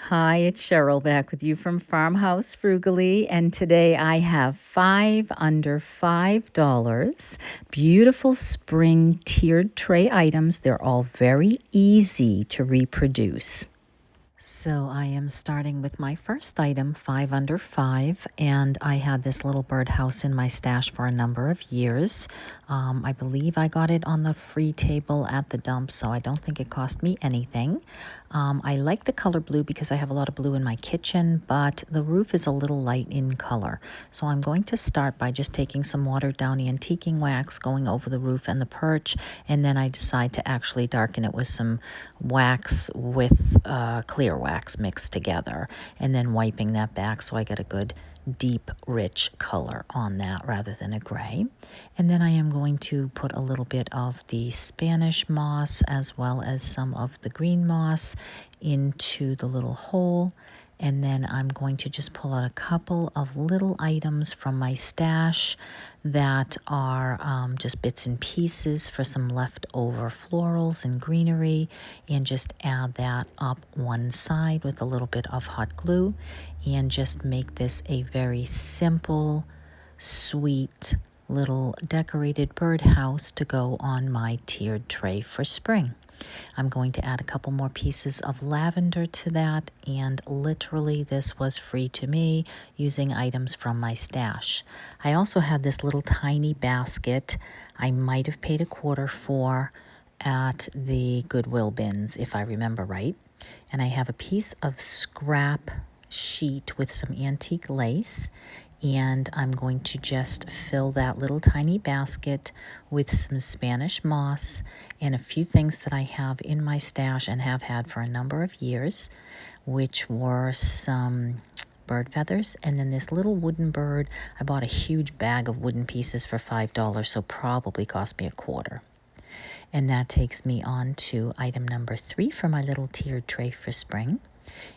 Hi, it's Cheryl back with you from Farmhouse Frugally, and today I have 5 under $5 beautiful spring tiered tray items. They're all very easy to reproduce. So I am starting with my first item, 5 under 5, and I had this little birdhouse in my stash for a number of years. I believe I got it on the free table at the dump, so I don't think it cost me anything. I like the color blue because I have a lot of blue in my kitchen, but the roof is a little light in color. So I'm going to start by just taking some watered down antiquing wax, going over the roof and the perch, and then I decide to actually darken it with some wax with clear wax mixed together, and then wiping that back so I get a good deep rich color on that rather than a gray. And then I am going to put a little bit of the Spanish moss as well as some of the green moss into the little hole. And then I'm going to just pull out a couple of little items from my stash that are just bits and pieces for some leftover florals and greenery, and just add that up one side with a little bit of hot glue, and just make this a very simple, sweet little decorated birdhouse to go on my tiered tray for spring. I'm going to add a couple more pieces of lavender to that, and literally this was free to me using items from my stash. I also had this little tiny basket I might have paid $1 for at the Goodwill bins, if I remember right. And I have a piece of scrap sheet with some antique lace, and I'm going to just fill that little tiny basket with some Spanish moss and a few things that I have in my stash and have had for a number of years, which were some bird feathers, and then this little wooden bird. I bought a huge bag of wooden pieces for $5, so probably cost me $1. And that takes me on to item number 3 for my little tiered tray for spring.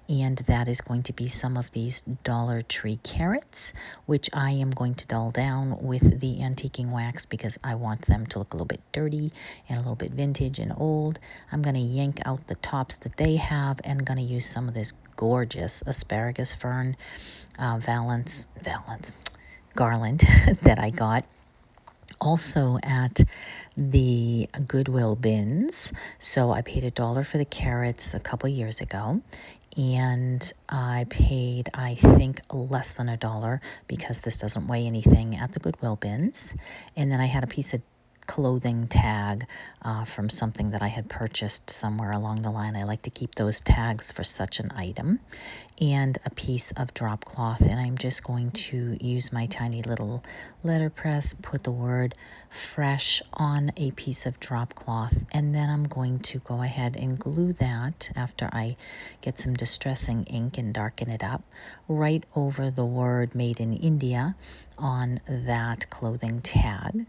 And that is going to be some of these Dollar Tree carrots, which I am going to dull down with the antiquing wax because I want them to look a little bit dirty and a little bit vintage and old. I'm going to yank out the tops that they have and going to use some of this gorgeous asparagus fern valance garland that I got also at the Goodwill bins. So I paid $1 for the carrots a couple years ago, and I paid, I think, less than $1 because this doesn't weigh anything at the Goodwill bins. And then I had a piece of clothing tag from something that I had purchased somewhere along the line. I like to keep those tags for such an item, and a piece of drop cloth. And I'm just going to use my tiny little letterpress, put the word fresh on a piece of drop cloth, and then I'm going to go ahead and glue that after I get some distressing ink and darken it up right over the word made in India on that clothing tag.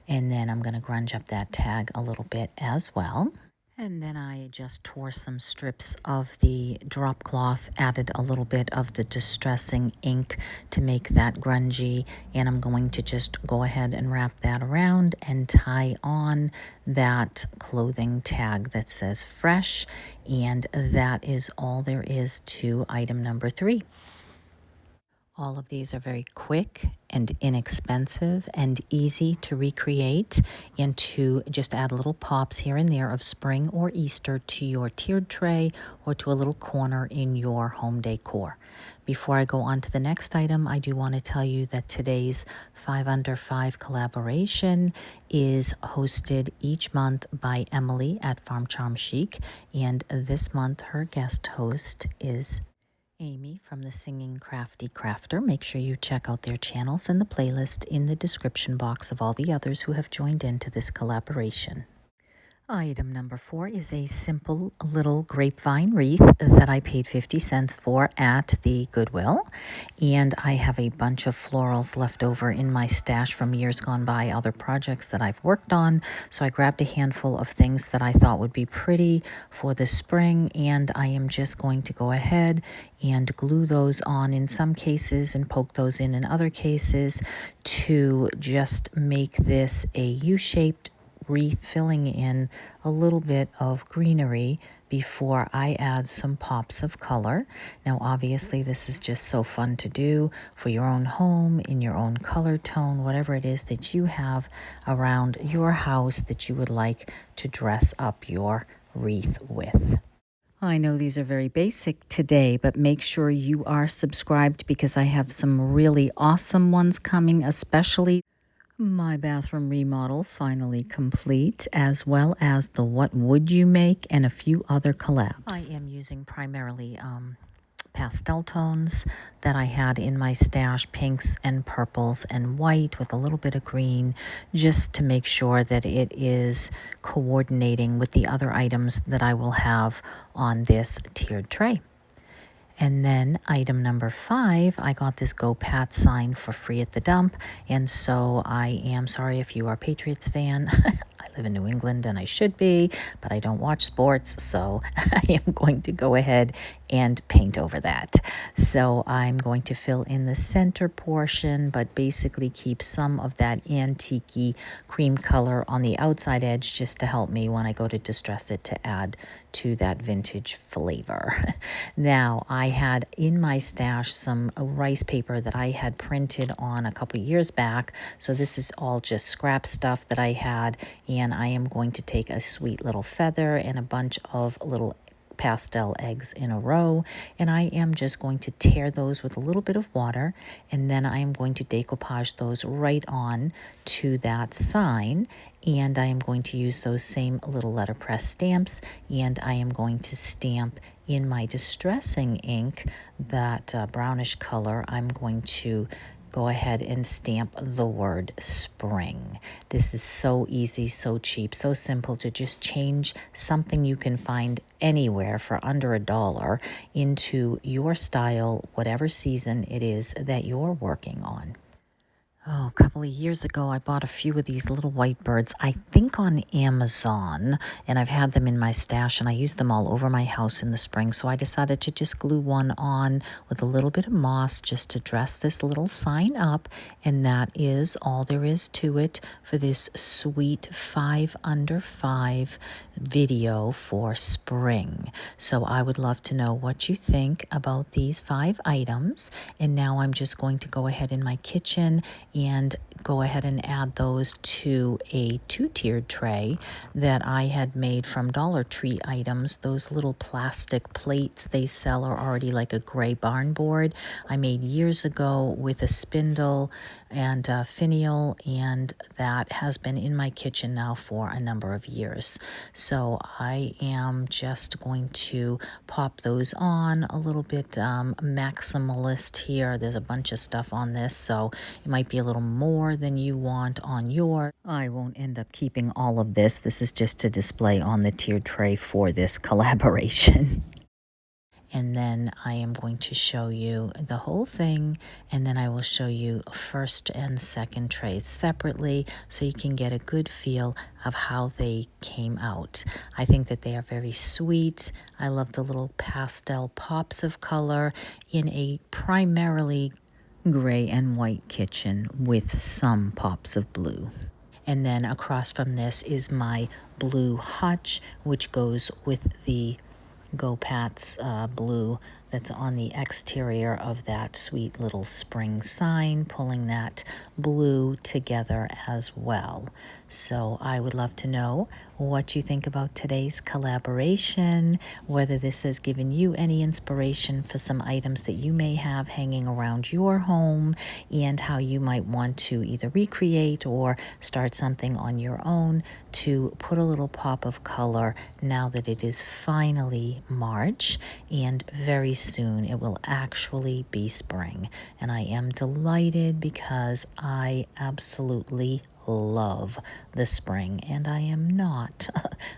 And then I'm going to grunge up that tag a little bit as well. And then I just tore some strips of the drop cloth, added a little bit of the distressing ink to make that grungy, and I'm going to just go ahead and wrap that around and tie on that clothing tag that says fresh, and that is all there is to item number 3. All of these are very quick and inexpensive and easy to recreate, and to just add little pops here and there of spring or Easter to your tiered tray or to a little corner in your home decor. Before I go on to the next item, I do want to tell you that today's 5 Under 5 collaboration is hosted each month by Emily at Farm Charm Chic, and this month her guest host is Amy from the Singing Crafty Crafter. Make sure you check out their channels and the playlist in the description box of all the others who have joined into this collaboration. Item number 4 is a simple little grapevine wreath that I paid 50 cents for at the Goodwill. And I have a bunch of florals left over in my stash from years gone by, other projects that I've worked on. So I grabbed a handful of things that I thought would be pretty for the spring, and I am just going to go ahead and glue those on in some cases and poke those in other cases to just make this a U-shaped wreath, filling in a little bit of greenery before I add some pops of color. Now, obviously, this is just so fun to do for your own home, in your own color tone, whatever it is that you have around your house that you would like to dress up your wreath with. I know these are very basic today, but make sure you are subscribed because I have some really awesome ones coming, especially my bathroom remodel finally complete, as well as the What Would You Make and a few other collabs. I am using primarily pastel tones that I had in my stash, pinks and purples and white with a little bit of green, just to make sure that it is coordinating with the other items that I will have on this tiered tray. And then item number 5, I got this Go Pat sign for free at the dump. And so I am sorry if you are a Patriots fan. I live in New England and I should be, but I don't watch sports. So I am going to go ahead and paint over that. So I'm going to fill in the center portion, but basically keep some of that antique-y cream color on the outside edge just to help me when I go to distress it to add to that vintage flavor. Now, I had in my stash some rice paper that I had printed on a couple years back. So this is all just scrap stuff that I had, and I am going to take a sweet little feather and a bunch of little pastel eggs in a row, and I am just going to tear those with a little bit of water, and then I am going to decoupage those right on to that sign, and I am going to use those same little letterpress stamps, and I am going to stamp in my distressing ink, that brownish color. I'm going to go ahead and stamp the word spring. This is so easy, so cheap, so simple to just change something you can find anywhere for under $1 into your style, whatever season it is that you're working on. Oh, a couple of years ago, I bought a few of these little white birds, I think on Amazon, and I've had them in my stash, and I use them all over my house in the spring, so I decided to just glue one on with a little bit of moss just to dress this little sign up, and that is all there is to it for this sweet 5 under 5 video for spring. So I would love to know what you think about these 5 items, and now I'm just going to go ahead in my kitchen and go ahead and add those to a 2-tiered tray that I had made from Dollar Tree items. Those little plastic plates they sell are already like a gray barn board I made years ago with a spindle and finial, and that has been in my kitchen now for a number of years. So I am just going to pop those on a little bit maximalist here. There's a bunch of stuff on this, so it might be a little more than you want on your. I won't end up keeping all of this. This is just to display on the tiered tray for this collaboration. And then I am going to show you the whole thing, and then I will show you first and second trays separately so you can get a good feel of how they came out. I think that they are very sweet. I love the little pastel pops of color in a primarily gray and white kitchen with some pops of blue. And then across from this is my blue hutch, which goes with the Go Pat's blue that's on the exterior of that sweet little spring sign, pulling that blue together as well. So I would love to know what you think about today's collaboration, whether this has given you any inspiration for some items that you may have hanging around your home, and how you might want to either recreate or start something on your own to put a little pop of color now that it is finally March, and very soon it will actually be spring. And I am delighted because I absolutely love the spring, and I am not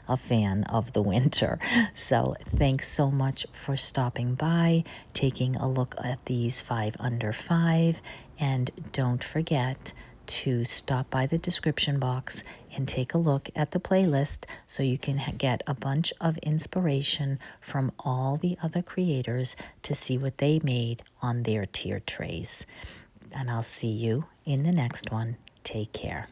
a fan of the winter. So thanks so much for stopping by, taking a look at these 5 under 5, and don't forget to stop by the description box and take a look at the playlist so you can get a bunch of inspiration from all the other creators to see what they made on their tier trays. And I'll see you in the next one. Take care.